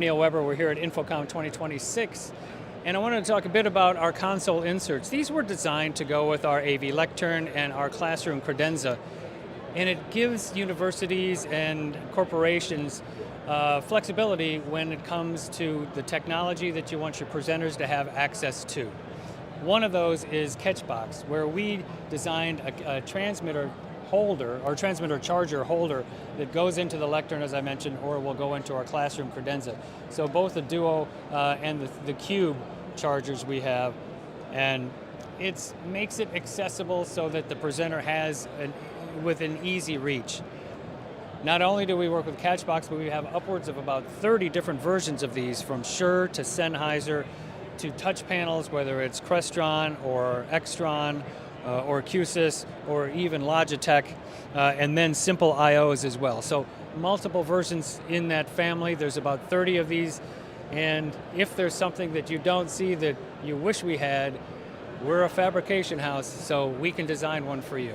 Neil Weber, we're here at InfoComm 2026, and I wanted to talk a bit about our console inserts. These were designed to go with our AV lectern and our classroom credenza, and it gives universities and corporations flexibility when it comes to the technology that you want your presenters to have access to. One of those is Catchbox, where we designed a transmitter holder, or transmitter charger holder, that goes into the lectern, as I mentioned, or will go into our classroom credenza. So both the Duo and the Cube chargers we have, and it makes it accessible so that the presenter has within easy reach. Not only do we work with Catchbox, but we have upwards of about 30 different versions of these, from Shure to Sennheiser to touch panels, whether it's Crestron or Extron, or Q-SYS, or even Logitech, and then simple IOs as well. So multiple versions in that family. There's about 30 of these, and if there's something that you don't see that you wish we had, we're a fabrication house, so we can design one for you.